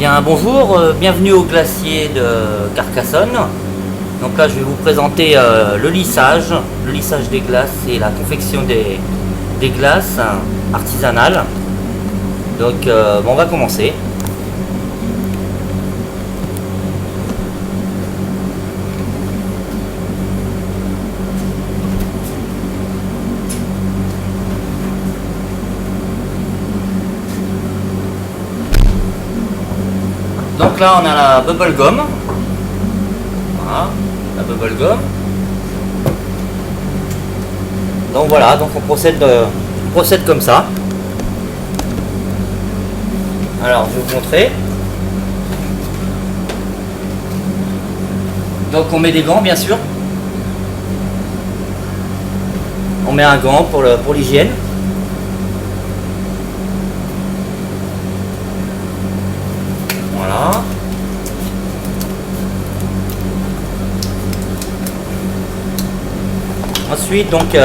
Bien bonjour, bienvenue au glacier de Carcassonne. Donc là je vais vous présenter le lissage des glaces et la confection des glaces artisanales. Donc on va commencer. Donc là on a la bubble gum. Voilà, la bubble gum. Donc voilà, donc on procède comme ça. Alors je vais vous montrer. Donc on met des gants bien sûr. On met un gant pour l'hygiène. Voilà. Ensuite, donc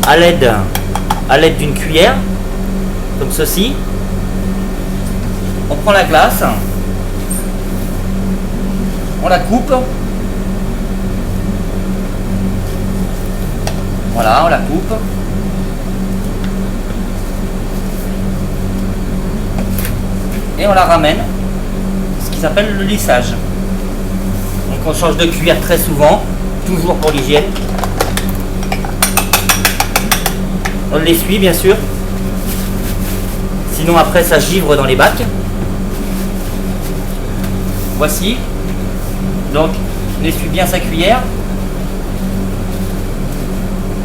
à l'aide d'une cuillère, comme ceci, on prend la glace, on la coupe. Voilà, on la coupe. Et on la ramène. Ce qui s'appelle le lissage. Donc on change de cuillère très souvent, toujours pour l'hygiène. On l'essuie bien sûr, sinon après ça givre dans les bacs. Voici, donc on essuie bien sa cuillère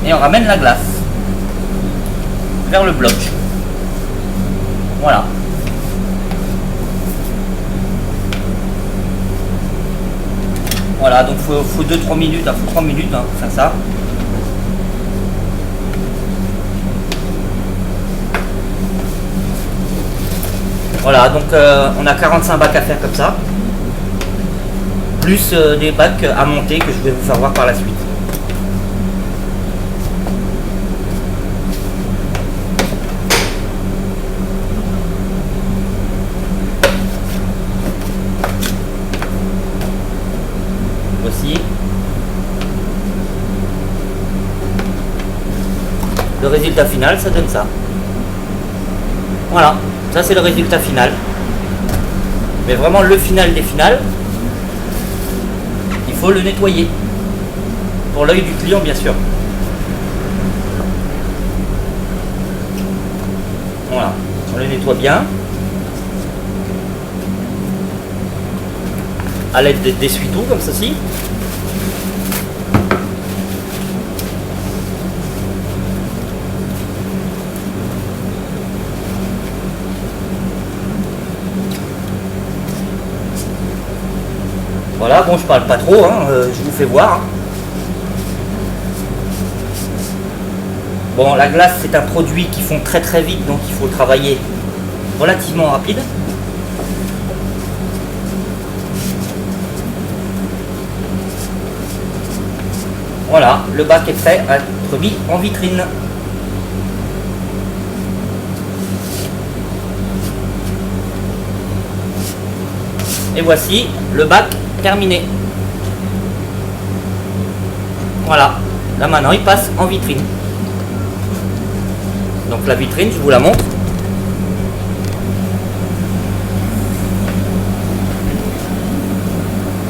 et on ramène la glace vers le bloc. Voilà. Voilà, donc faut 2-3 minutes, faut 3 minutes pour faire ça. Voilà, donc on a 45 bacs à faire comme ça, plus des bacs à monter que je vais vous faire voir par la suite. Voici. Le résultat final, ça donne ça. Voilà. Ça c'est le résultat final, mais vraiment le final des finales, il faut le nettoyer pour l'œil du client bien sûr. Voilà, on le nettoie bien à l'aide d'essuie-tout comme ceci. Voilà, bon, je parle pas trop, je vous fais voir. Bon, la glace, c'est un produit qui fond très très vite, donc il faut travailler relativement rapide. Voilà, le bac est prêt à être mis en vitrine. Et voici le bac terminé. Voilà, là maintenant il passe en vitrine. Donc la vitrine, je vous la montre.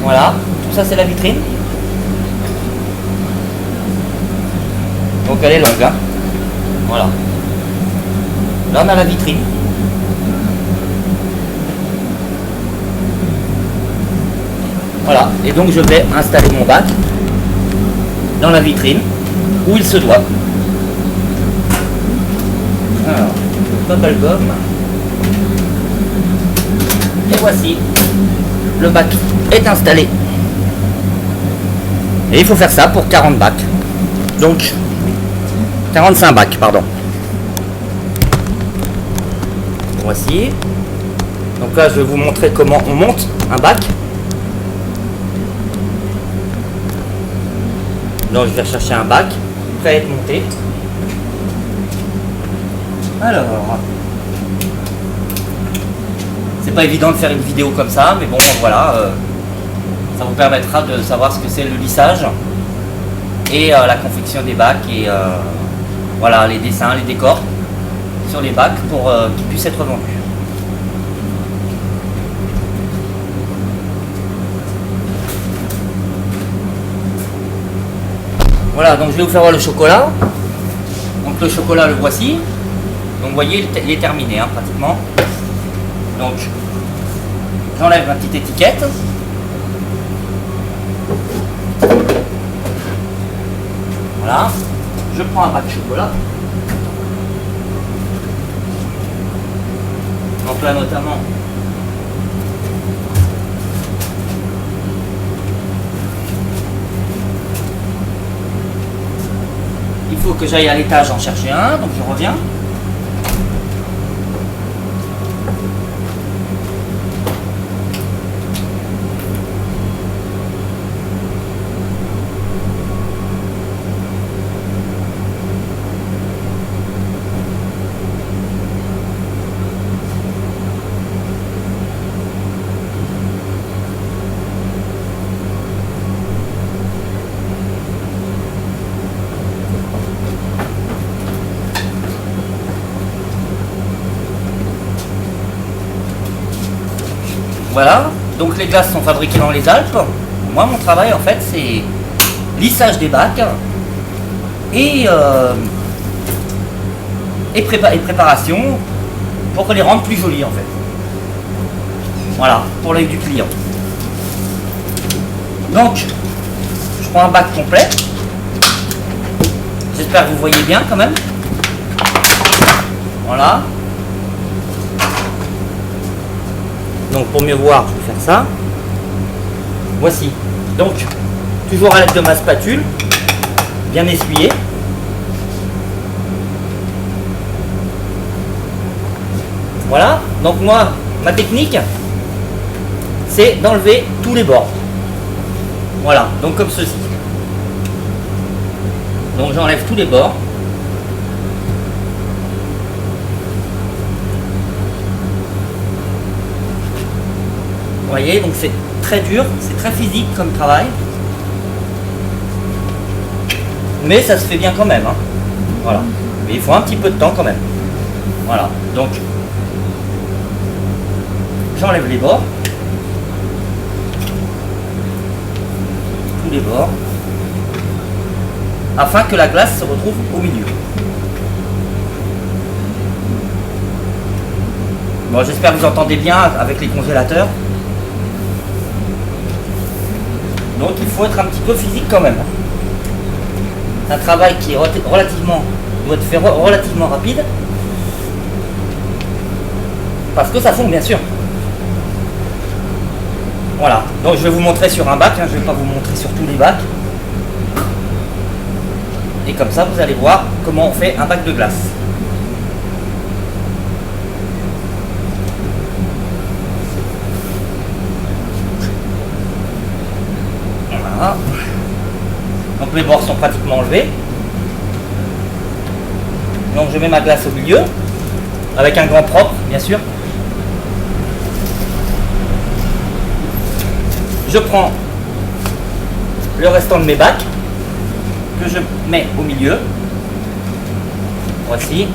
Voilà, tout ça c'est la vitrine. Donc elle est longue, hein. Voilà. Là on a la vitrine. Voilà, et donc je vais installer mon bac dans la vitrine où il se doit. Alors, bubble gum. Et voici, le bac est installé. Et il faut faire ça pour 40 bacs. Donc, 45 bacs, pardon. Voici. Donc là, je vais vous montrer comment on monte un bac. Donc je vais chercher un bac prêt à être monté. Alors, C'est pas évident de faire une vidéo comme ça, mais bon voilà, ça vous permettra de savoir ce que c'est le lissage et la confection des bacs et voilà les dessins, les décors sur les bacs pour qu'ils puissent être vendus. Voilà, donc je vais vous faire voir le chocolat. Donc le chocolat, le voici. Donc vous voyez, il est terminé hein, pratiquement. Donc j'enlève ma petite étiquette. Voilà. Je prends un bac de chocolat. Donc là notamment, il faut que j'aille à l'étage en chercher un, donc je reviens. Voilà, donc les glaces sont fabriquées dans les Alpes. Moi, mon travail, en fait, c'est lissage des bacs et préparation pour les rendre plus jolis, en fait. Voilà, pour l'œil du client. Donc, je prends un bac complet. J'espère que vous voyez bien, quand même. Voilà. Donc pour mieux voir, je vais faire ça. Voici. Donc, toujours à l'aide de ma spatule, bien essuyée. Voilà. Donc moi, ma technique, c'est d'enlever tous les bords. Voilà. Donc comme ceci. Donc j'enlève tous les bords. Vous voyez, donc c'est très dur, c'est très physique comme travail. Mais ça se fait bien quand même. Hein. Voilà. Mais il faut un petit peu de temps quand même. Voilà. Donc, j'enlève les bords. Tous les bords. Afin que la glace se retrouve au milieu. Bon, j'espère que vous entendez bien avec les congélateurs. Donc il faut être un petit peu physique quand même. C'est un travail qui est relativement, doit être fait relativement rapide. Parce que ça fond bien sûr. Voilà, donc je vais vous montrer sur un bac, hein. Je ne vais pas vous montrer sur tous les bacs. Et comme ça vous allez voir comment on fait un bac de glace. Voilà. Donc les bords sont pratiquement enlevés. Donc je mets ma glace au milieu, avec un gant propre bien sûr. Je prends le restant de mes bacs, que je mets au milieu. Voici.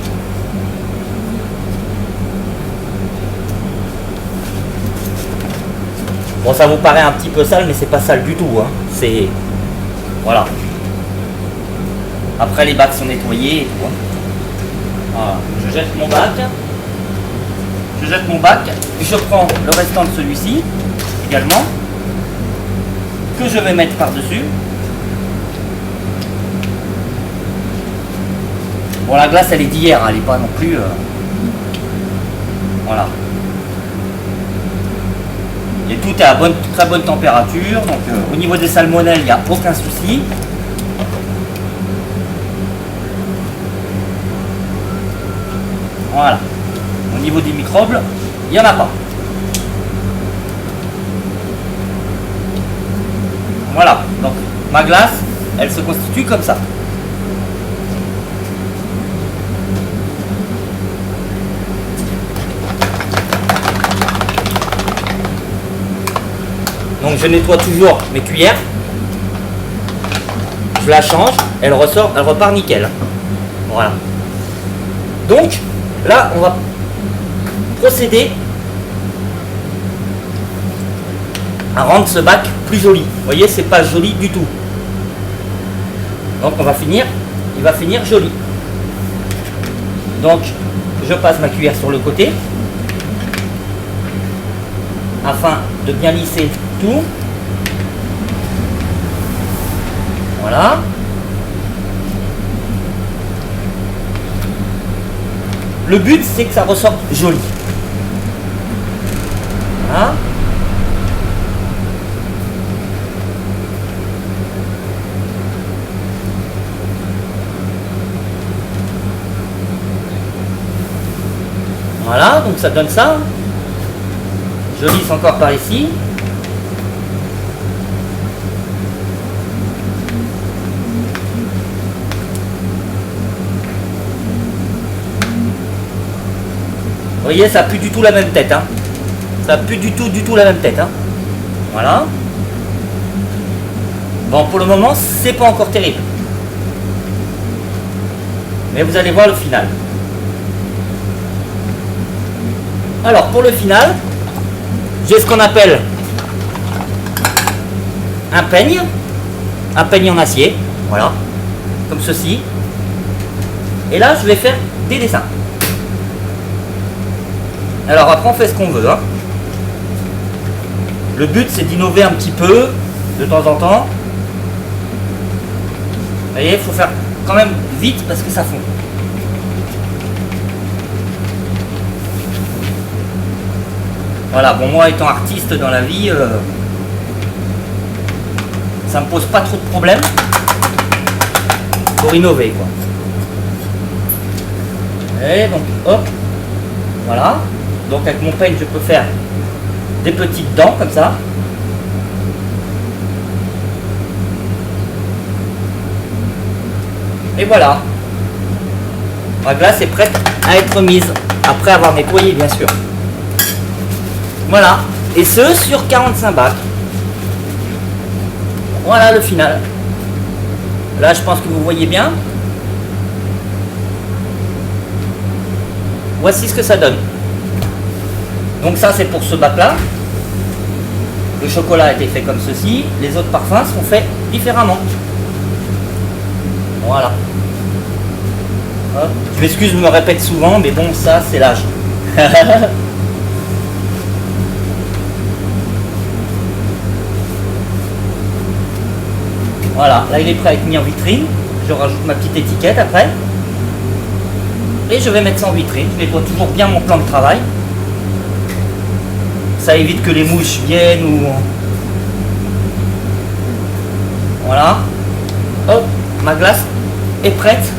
Bon, ça vous paraît un petit peu sale, mais c'est pas sale du tout. Hein. C'est... Voilà. Après, les bacs sont nettoyés et tout. Hein. Voilà. Je jette mon bac. Je jette mon bac. Et je prends le restant de celui-ci, également, que je vais mettre par-dessus. Bon, la glace, elle est d'hier. Elle n'est pas non plus... Voilà. Et tout est à très bonne température, donc au niveau des salmonelles, il n'y a aucun souci. Voilà. Au niveau des microbes, il n'y en a pas. Voilà. Donc ma glace, elle se constitue comme ça. Donc je nettoie toujours mes cuillères. Je la change, elle ressort, elle repart nickel. Voilà. Donc là, on va procéder à rendre ce bac plus joli. Vous voyez, c'est pas joli du tout. Donc on va finir, il va finir joli. Donc je passe ma cuillère sur le côté afin de bien lisser tout. Voilà. Le but, c'est que ça ressorte joli. Voilà. Voilà, donc ça donne ça. Je lisse encore par ici. Vous voyez, ça n'a plus du tout la même tête. Hein. Ça n'a plus du tout la même tête. Hein. Voilà. Bon, pour le moment, c'est pas encore terrible. Mais vous allez voir le final. Alors, pour le final, j'ai ce qu'on appelle un peigne en acier, voilà, comme ceci. Et là, je vais faire des dessins. Alors après, on fait ce qu'on veut. Hein. Le but, c'est d'innover un petit peu, de temps en temps. Vous voyez, il faut faire quand même vite parce que ça fond. Voilà, bon, moi étant artiste dans la vie, ça me pose pas trop de problèmes pour innover, quoi. Et donc, hop, voilà. Donc avec mon peigne, je peux faire des petites dents comme ça. Et voilà. Ma glace est prête à être mise, après avoir nettoyé, bien sûr. Voilà, et ce sur 45 bacs. Voilà le final. Là, je pense que vous voyez bien. Voici ce que ça donne. Donc ça, c'est pour ce bac-là. Le chocolat a été fait comme ceci. Les autres parfums sont faits différemment. Voilà. Hop. Je m'excuse, je me répète souvent, mais bon, ça, c'est l'âge. Voilà, là il est prêt à être mis en vitrine. Je rajoute ma petite étiquette après. Et je vais mettre ça en vitrine. Je nettoie toujours bien mon plan de travail. Ça évite que les mouches viennent ou... Voilà. Hop, ma glace est prête.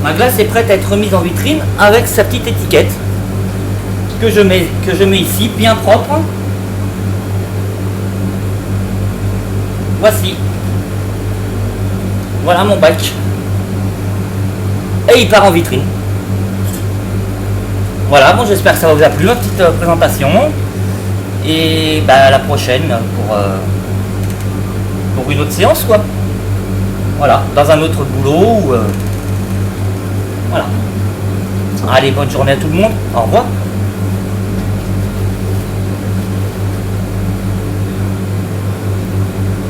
Ma glace est prête à être remise en vitrine avec sa petite étiquette que je mets ici, bien propre. Voici. Voilà mon bac. Et il part en vitrine. Voilà, bon, j'espère que ça vous a plu, ma petite présentation. Et bah, à la prochaine pour une autre séance, quoi. Voilà, dans un autre boulot. Voilà. Allez, bonne journée à tout le monde. Au revoir.